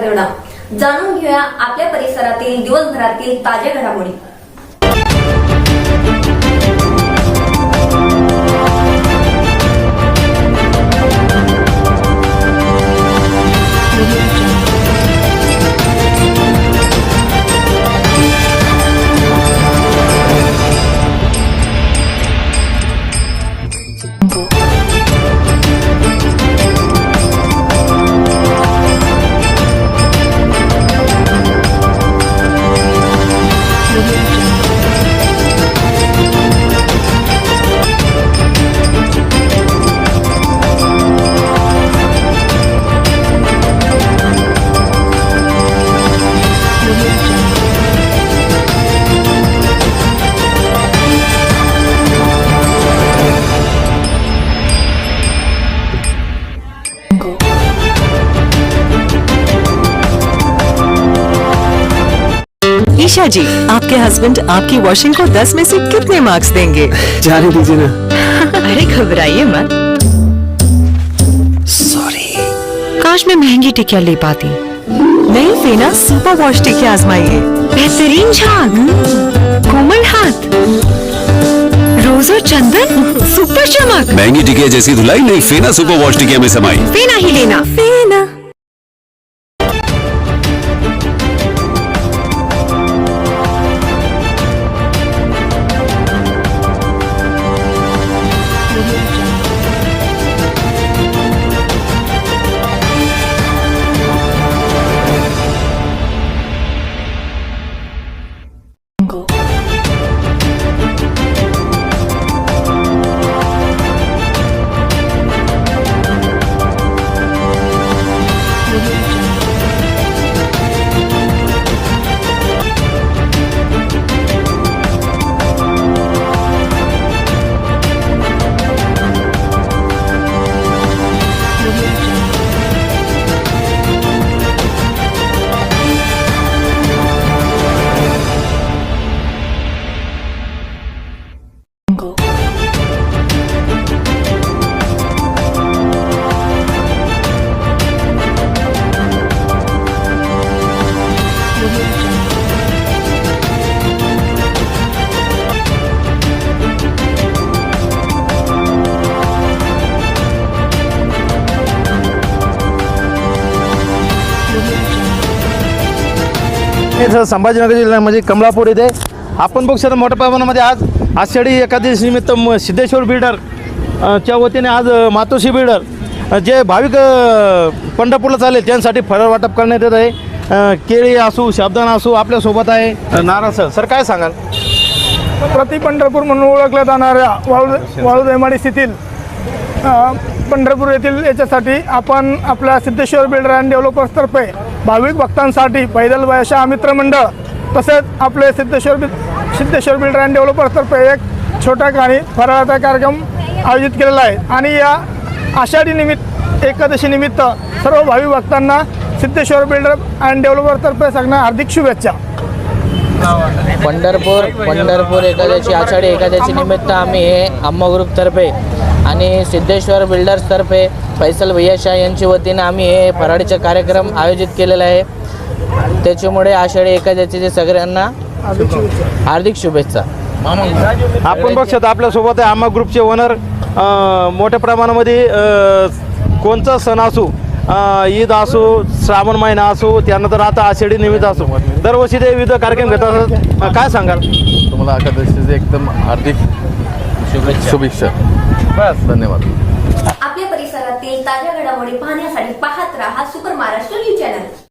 करणं। जाणून घेऊया आपल्या परिसरातील दिवसभरातील ताज्या घडामोडी। ईशा जी, आपके हस्बैंड आपकी वॉशिंग को 10 में से कितने मार्क्स देंगे? जाने दीजिए ना। अरे घबराइए मत। सॉरी। काश मैं महंगी टिकिया ले पाती। नहीं फेना सुपर वॉश टिकिया आजमाइए। बेहतरीन झाग, कोमल हाथ, रोज और चंदन, सुपर चमक। महंगी टिकिया जैसी धुलाई नहीं, फेना सुपर वॉश टिकिया में समाई। फेना ही लेना। फेना। संभाजीनगर जिल्ह्यामध्ये कमलापूर येथे आपण बघू शकता मोठ्या प्रमाणामध्ये आज आषाढी एकादशी निमित्त सिद्धेश्वर बिल्डर च्या वतीने आज मातोश्री बिल्डर जे भाविक पंढरपूरला चालले त्यांसाठी फराळ वाटप करण्यात येत आहे। केळी असू, साबुदाणा असू, आपल्यासोबत आहे नाराज सर काय सांगाल? प्रति पंढरपूर म्हणून ओळखल्या जाणाऱ्या वाळूदैमाडी येथील पंढरपूर येथील याच्यासाठी आपण आपल्या सिद्धेश्वर बिल्डर अँड डेव्हलपर्सतर्फे भाविक भक्तांसाठी पैदल वयशा मित्रमंडळ तसेच आपले सिद्धेश्वर बिल्डर अँड डेव्हलपर्सतर्फे एक छोटा आणि फराळाचा कार्यक्रम आयोजित केलेला आहे आणि या आषाढी एकादशी निमित्त सर्व भाविक भक्तांना सिद्धेश्वर बिल्डर अँड डेव्हलपर्सतर्फे सगळ्यांना हार्दिक शुभेच्छा। पंढरपूर एकादशी आषाढी एकादशी निमित्त आम्ही हे अम्मा ग्रुपतर्फे आणि सिद्धेश्वर बिल्डर्सतर्फे फैसल भैया यांच्या वतीने आम्ही हे फराळीचा कार्यक्रम आयोजित केलेला आहे। त्याच्यामुळे आषाढी एकादशीचे सगळ्यांना हार्दिक शुभेच्छा। आपण बघू शकता आपल्यासोबत आहे अम्मा ग्रुपचे ओनर। मोठ्या प्रमाणामध्ये कोणता सण असो, ईद असो, श्रावण महिना असो, त्यानंतर आता आषाढी निमित्त असो, दरवर्षी ते विविध कार्यक्रम घेत असतात। काय सांगाल? तुम्हाला एकादशीचे एकदम हार्दिक शुभेच्छा। बस, धन्यवाद। आपल्या परिसरातील ताज्या घडामोडी पाहण्यासाठी पाहत राहा सुपर महाराष्ट्र न्यूज चॅनल।